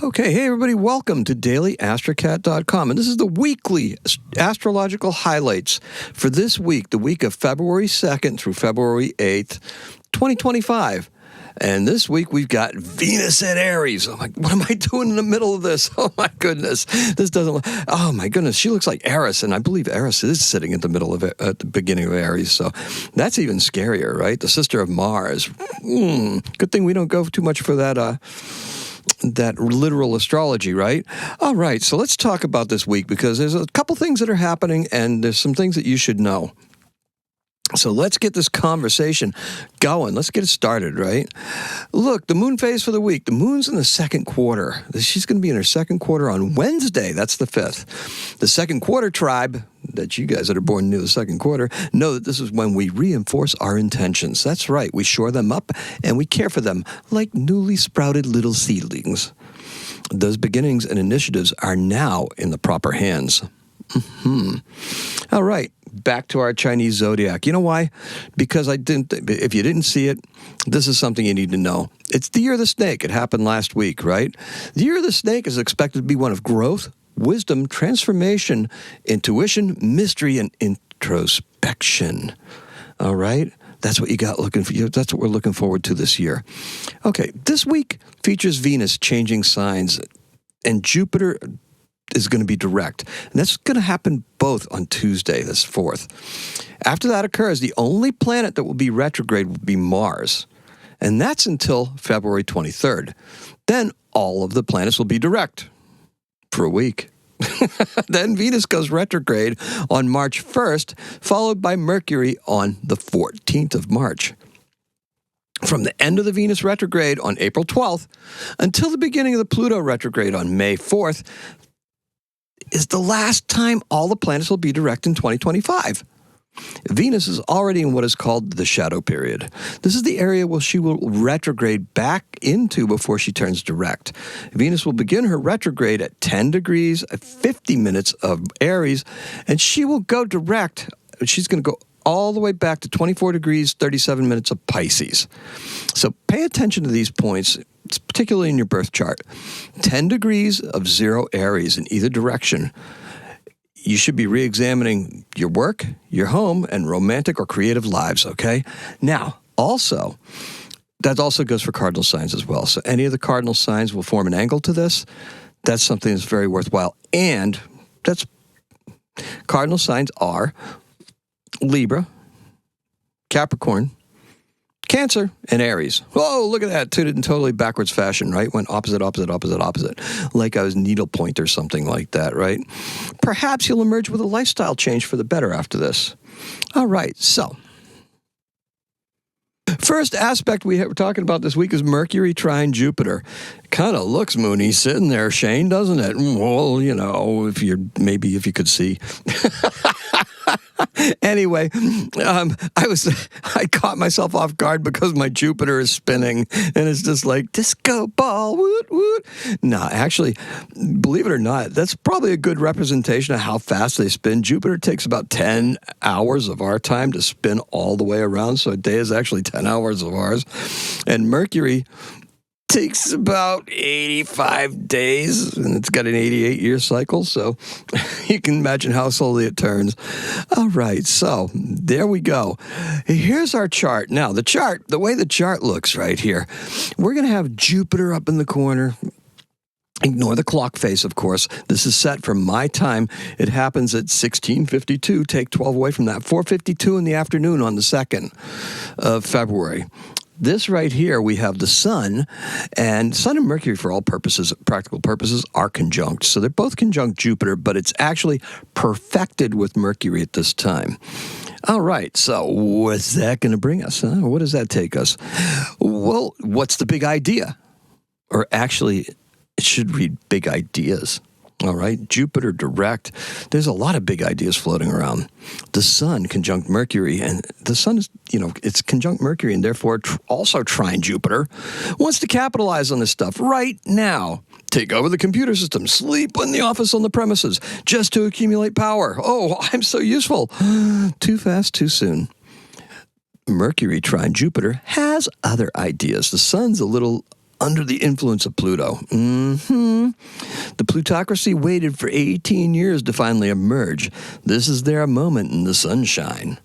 Okay, hey everybody, welcome to dailyastracat.com. And this is the weekly astrological highlights for this week, the week of February 2nd through February 8th, 2025. And this week we've got Venus at Aries. I'm like, what am I doing in the middle of this? Oh my goodness. This doesn't, oh my goodness. She looks like Eris, and I believe Eris is sitting at the middle of it, at the beginning of Aries. So that's even scarier, right? The sister of Mars. Good thing we don't go too much for that literal astrology, right? All right, so let's talk about this week because there's a couple things that are happening and there's some things that you should know. So let's get this conversation going. Let's get it started, right? Look, the moon phase for the week. The moon's in the second quarter. She's going to be in her second quarter on Wednesday. That's the 5th. The second quarter tribe, that you guys that are born near the second quarter, know that this is when we reinforce our intentions. That's right. We shore them up and we care for them like newly sprouted little seedlings. Those beginnings and initiatives are now in the proper hands. All right. Back to our Chinese zodiac. You know why? Because if you didn't see it, this is something you need to know. It's the year of the snake. It happened last week, right? The year of the snake is expected to be one of growth, wisdom, transformation, intuition, mystery, and introspection. All right? That's what you got looking for. That's what we're looking forward to this year. Okay, this week features Venus changing signs, and Jupiter is going to be direct. And that's going to happen both on Tuesday, this 4th. After that occurs, the only planet that will be retrograde will be Mars. And that's until February 23rd. Then all of the planets will be direct for a week. Then Venus goes retrograde on March 1st, followed by Mercury on the 14th of March. From the end of the Venus retrograde on April 12th until the beginning of the Pluto retrograde on May 4th, is the last time all the planets will be direct in 2025. Venus is already in what is called the shadow period. This is the area where she will retrograde back into before she turns direct. Venus will begin her retrograde at 10 degrees at 50 minutes of Aries, and she will go direct. She's going to go all the way back to 24 degrees, 37 minutes of Pisces. So pay attention to these points, particularly in your birth chart. 10 degrees of 0 Aries in either direction. You should be re-examining your work, your home, and romantic or creative lives, okay? Now, also, that also goes for cardinal signs as well. So any of the cardinal signs will form an angle to this. That's something that's very worthwhile. And cardinal signs are Libra, Capricorn, Cancer, and Aries. Whoa, look at that. Did it in totally backwards fashion, right? Went opposite, opposite, opposite, opposite. Like I was needlepoint or something like that, right? Perhaps you'll emerge with a lifestyle change for the better after this. All right, so first aspect we're talking about this week is Mercury trine Jupiter. Kind of looks moony sitting there, Shane, doesn't it? Well, you know, if you could see. Anyway, I caught myself off guard because my Jupiter is spinning, and it's just like disco ball, woot woot. No, actually, believe it or not, that's probably a good representation of how fast they spin. Jupiter takes about 10 hours of our time to spin all the way around, so a day is actually 10 hours of ours. And Mercury takes about 85 days, and it's got an 88-year cycle, so you can imagine how slowly it turns. All right, so there we go. Here's our chart. Now, the way the chart looks right here, we're going to have Jupiter up in the corner. Ignore the clock face, of course. This is set for my time. It happens at 16:52. Take 12 away from that. 4:52 in the afternoon on the 2nd of February. This right here, we have the Sun, and Sun and Mercury, for all purposes, practical purposes, are conjunct. So they're both conjunct Jupiter, but it's actually perfected with Mercury at this time. All right, so what's that going to bring us? Huh? What does that take us? Well, what's the big idea? Or actually, it should read big ideas. All right, Jupiter direct. There's a lot of big ideas floating around. The Sun conjunct Mercury, and the Sun is, it's conjunct Mercury, and therefore also trine Jupiter, wants to capitalize on this stuff right now. Take over the computer system, sleep in the office on the premises, just to accumulate power. Oh, I'm so useful. Too fast, too soon. Mercury trine Jupiter has other ideas. The Sun's a little under the influence of Pluto. The plutocracy waited for 18 years to finally emerge. This is their moment in the sunshine.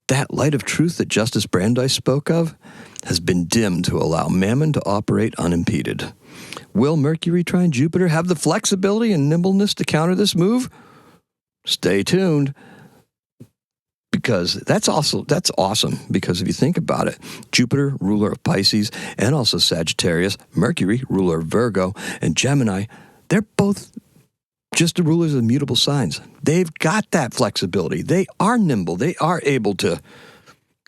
That light of truth that Justice Brandeis spoke of has been dimmed to allow Mammon to operate unimpeded. Will Mercury trine Jupiter have the flexibility and nimbleness to counter this move? Stay tuned. Because that's awesome. Because if you think about it, Jupiter, ruler of Pisces, and also Sagittarius, Mercury, ruler of Virgo, and Gemini, they're both just the rulers of mutable signs. They've got that flexibility. They are nimble. They are able to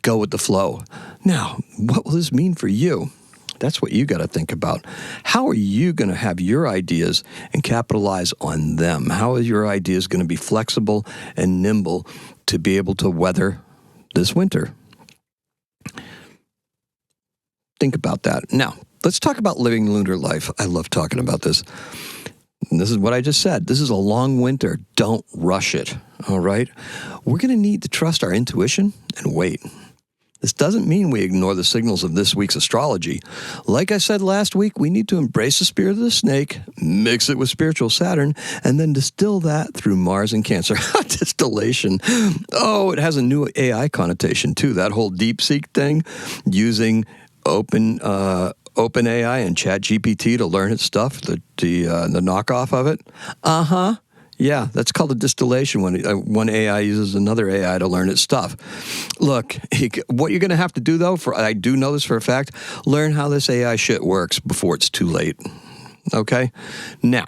go with the flow. Now, what will this mean for you? That's what you got to think about. How are you going to have your ideas and capitalize on them? How are your ideas going to be flexible and nimble to be able to weather this winter? Think about that. Now, let's talk about living lunar life. I love talking about this. And this is what I just said. This is a long winter. Don't rush it, all right? We're going to need to trust our intuition and wait. This doesn't mean we ignore the signals of this week's astrology. Like I said last week, we need to embrace the spirit of the snake, mix it with spiritual Saturn, and then distill that through Mars and Cancer. Distillation. Oh, it has a new AI connotation, too. That whole DeepSeek thing, using OpenAI and ChatGPT to learn its stuff, the knockoff of it. Yeah, that's called a distillation when one AI uses another AI to learn its stuff. Look, what you're going to have to do, though, I do know this for a fact, learn how this AI shit works before it's too late. Okay? Now,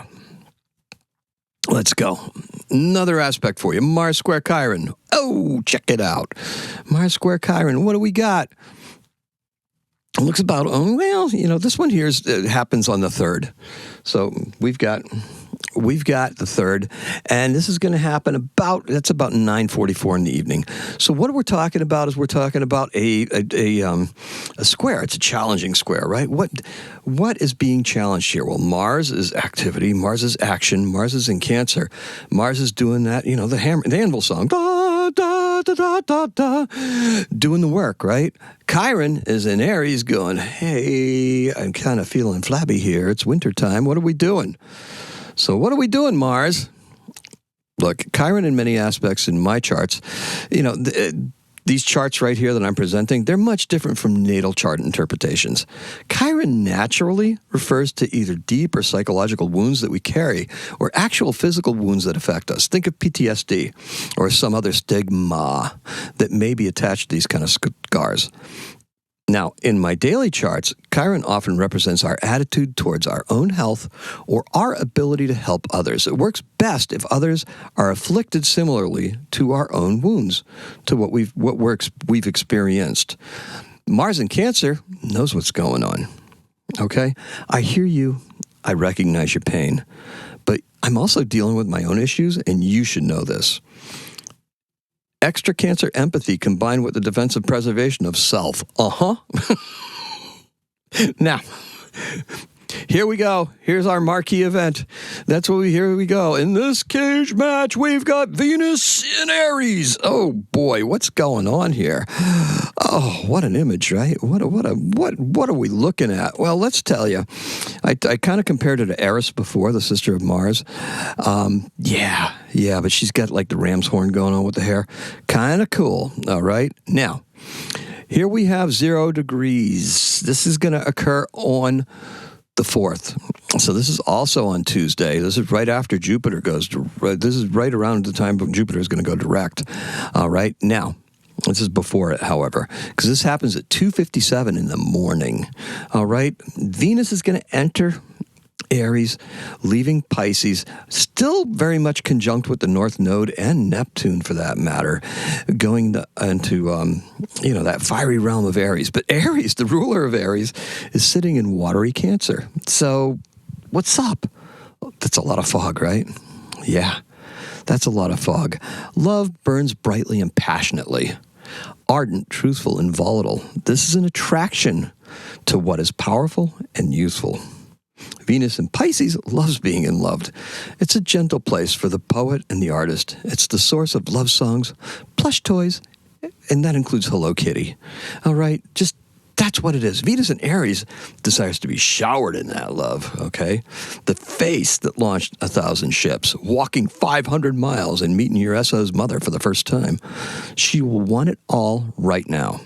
let's go. Another aspect for you, Mars square Chiron. Oh, check it out. Mars square Chiron, what do we got? It looks about, this one here happens on the 3rd. So we've got the 3rd, and this is going to happen about 9:44 in the evening. So what we're talking about is a square. It's a challenging square, right? What is being challenged here? Well, Mars is activity, Mars is action, Mars is in Cancer. Mars is doing that, the anvil song, da, da, da, da, da, da, doing the work, right? Chiron is in Aries going, hey, I'm kind of feeling flabby here. It's wintertime. What are we doing? So what are we doing, Mars? Look, Chiron in many aspects in my charts, these charts right here that I'm presenting, they're much different from natal chart interpretations. Chiron naturally refers to either deep or psychological wounds that we carry or actual physical wounds that affect us. Think of PTSD or some other stigma that may be attached to these kind of scars. Now, in my daily charts, Chiron often represents our attitude towards our own health or our ability to help others. It works best if others are afflicted similarly to our own wounds, to what we've experienced. Mars in Cancer knows what's going on. Okay? I hear you. I recognize your pain. But I'm also dealing with my own issues, and you should know this. Extra Cancer empathy combined with the defensive preservation of self. Now, here we go. Here's our marquee event. Here we go. In this cage match, we've got Venus in Aries. Oh boy, what's going on here? Oh, what an image, right? What are we looking at? Well, let's tell you. I kind of compared her to Eris before, the sister of Mars. Yeah, but she's got like the ram's horn going on with the hair. Kind of cool, all right? Now, here we have 0 degrees. This is going to occur on the 4th. So this is also on Tuesday. This is right after Jupiter this is right around the time Jupiter is going to go direct. All right. Now, this is before it, however, because this happens at 2:57 in the morning. All right. Venus is going to enter Aries, leaving Pisces, still very much conjunct with the North Node and Neptune for that matter, going into that fiery realm of Aries. But Aries, the ruler of Aries, is sitting in watery Cancer. So what's up? That's a lot of fog, right? Yeah, that's a lot of fog. Love burns brightly and passionately. Ardent, truthful, and volatile. This is an attraction to what is powerful and useful. Venus in Pisces loves being in love. It's a gentle place for the poet and the artist. It's the source of love songs, plush toys, and that includes Hello Kitty. All right, just That's what it is. Venus in Aries desires to be showered in that love, okay? The face that launched 1,000 ships, walking 500 miles and meeting your SO's mother for the first time. She will want it all right now.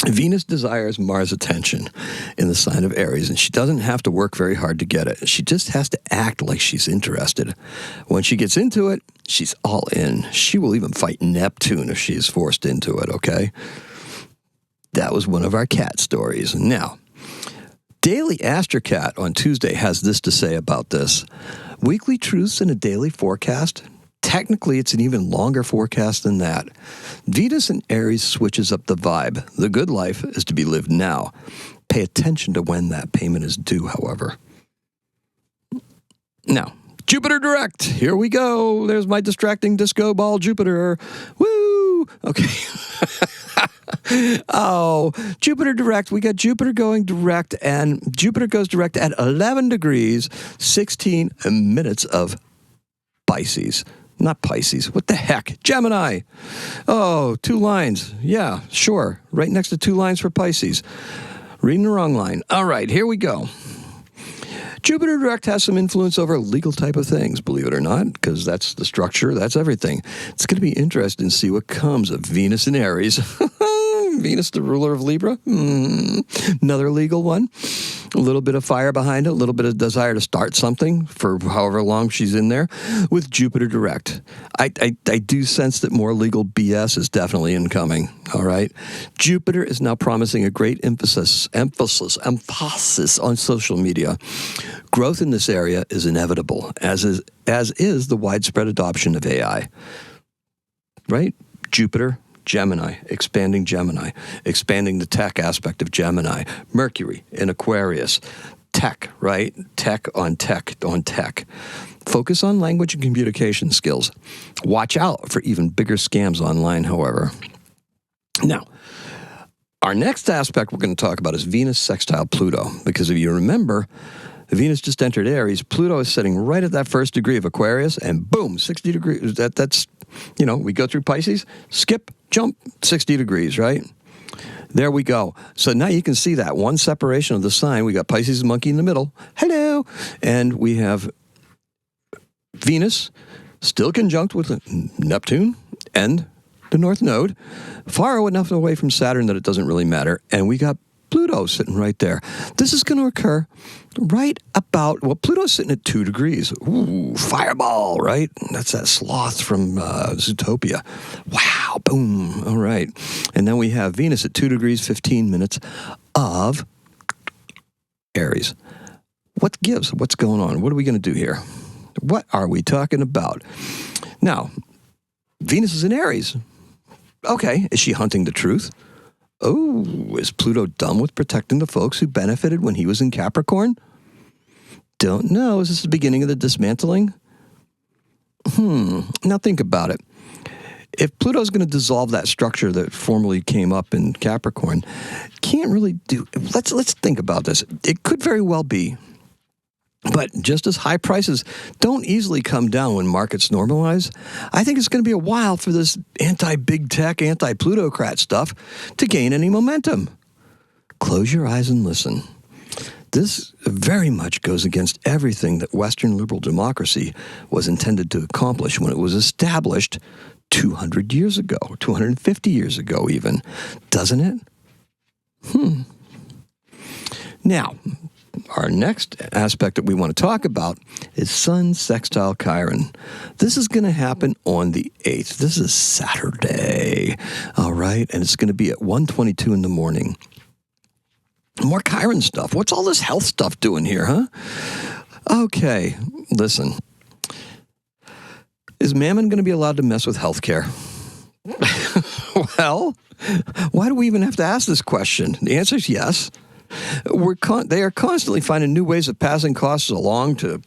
Venus desires Mars' attention in the sign of Aries, and she doesn't have to work very hard to get it. She just has to act like she's interested. When she gets into it, she's all in. She will even fight Neptune if she is forced into it, okay? That was one of our cat stories. Now, Daily Astrocat on Tuesday has this to say about this. Weekly truths in a daily forecast? Technically, it's an even longer forecast than that. Venus in Aries switches up the vibe. The good life is to be lived now. Pay attention to when that payment is due, however. Now, Jupiter direct. Here we go. There's my distracting disco ball Jupiter. Woo! Okay. Oh, Jupiter direct. We got Jupiter going direct, and Jupiter goes direct at 11 degrees, 16 minutes of Pisces. Not Pisces. What the heck? Gemini. Oh, 2 lines. Yeah, sure. Right next to 2 lines for Pisces. Reading the wrong line. All right, here we go. Jupiter direct has some influence over legal type of things, believe it or not, because that's the structure, that's everything. It's going to be interesting to see what comes of Venus in Aries. Venus, the ruler of Libra. Another legal one. A little bit of fire behind it, a little bit of desire to start something for however long she's in there with Jupiter direct. I do sense that more legal BS is definitely incoming, all right? Jupiter is now promising a great emphasis on social media. Growth in this area is inevitable, as is the widespread adoption of AI, right? Jupiter, Gemini, expanding the tech aspect of Gemini, Mercury in Aquarius, tech, right? Tech on tech on tech. Focus on language and communication skills. Watch out for even bigger scams online, however. Now, our next aspect we're going to talk about is Venus sextile Pluto, because if you remember, Venus just entered Aries. Pluto is sitting right at that first degree of Aquarius, and boom, 60 degrees. That's, we go through Pisces, skip, jump, 60 degrees, right? There we go. So now you can see that one separation of the sign. We got Pisces monkey in the middle. Hello. And we have Venus still conjunct with Neptune and the North Node, far enough away from Saturn that it doesn't really matter. And we got Pluto sitting right there. This is going to occur right about, Pluto's sitting at 2 degrees. Ooh, fireball, right? That's that sloth from Zootopia. Wow, boom. All right. And then we have Venus at 2 degrees, 15 minutes of Aries. What gives? What's going on? What are we going to do here? What are we talking about? Now, Venus is in Aries. Okay, is she hunting the truth? Oh, is Pluto done with protecting the folks who benefited when he was in Capricorn? Don't know. Is this the beginning of the dismantling? Now think about it. If Pluto's going to dissolve that structure that formerly came up in Capricorn, can't really do... Let's think about this. It could very well be. But just as high prices don't easily come down when markets normalize, I think it's going to be a while for this anti-big tech, anti-plutocrat stuff to gain any momentum. Close your eyes and listen. This very much goes against everything that Western liberal democracy was intended to accomplish when it was established 200 years ago, 250 years ago even, doesn't it? Now, our next aspect that we want to talk about is Sun sextile Chiron. This is going to happen on the 8th. This is Saturday, all right? And it's going to be at 1:22 in the morning. More Chiron stuff. What's all this health stuff doing here, huh? Okay, listen. Is Mammon going to be allowed to mess with healthcare? Well, why do we even have to ask this question? The answer is yes. They are constantly finding new ways of passing costs along to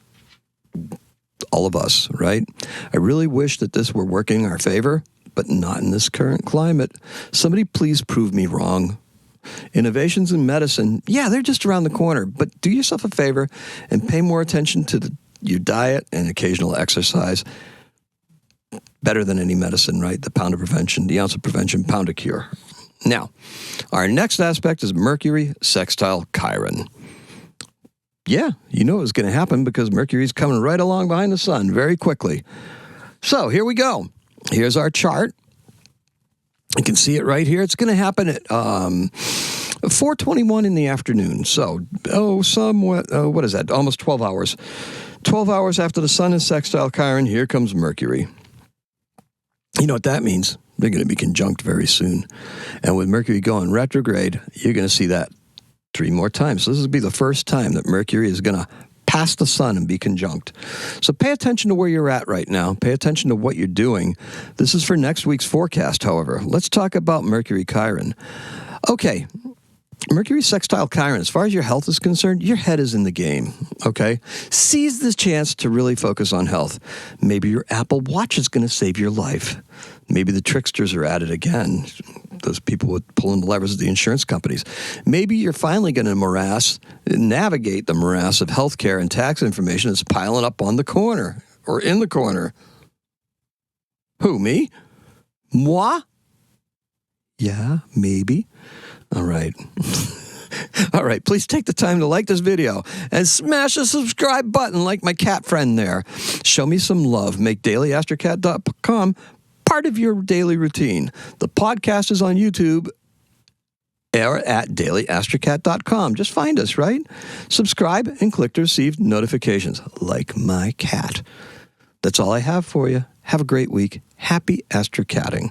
all of us, right? I really wish that this were working in our favor, but not in this current climate. Somebody please prove me wrong. Innovations in medicine, yeah, they're just around the corner, but do yourself a favor and pay more attention to your diet and occasional exercise. Better than any medicine, right? The pound of prevention, the ounce of prevention, pound of cure. Now, our next aspect is Mercury sextile Chiron. Yeah, you know it's going to happen because Mercury's coming right along behind the sun very quickly. So here we go. Here's our chart. You can see it right here. It's going to happen at 4:21 in the afternoon. So, what is that? Almost 12 hours. 12 hours after the sun is sextile Chiron, here comes Mercury. You know what that means? They're going to be conjunct very soon. And with Mercury going retrograde, you're going to see that 3 more times. So this will be the first time that Mercury is going to pass the sun and be conjunct. So pay attention to where you're at right now. Pay attention to what you're doing. This is for next week's forecast, however. Let's talk about Mercury Chiron. Okay, Mercury sextile Chiron, as far as your health is concerned, your head is in the game, okay? Seize this chance to really focus on health. Maybe your Apple Watch is going to save your life. Maybe the tricksters are at it again, those people with pulling the levers of the insurance companies. Maybe you're finally going to navigate the morass of healthcare and tax information that's piling up on the corner or in the corner. Who, me? Moi? Yeah, maybe. All right. All right, please take the time to like this video and smash the subscribe button like my cat friend there. Show me some love. Make dailyastrocat.com part of your daily routine. The podcast is on YouTube or at dailyastrocat.com. Just find us, right? Subscribe and click to receive notifications like my cat. That's all I have for you. Have a great week. Happy astrocatting.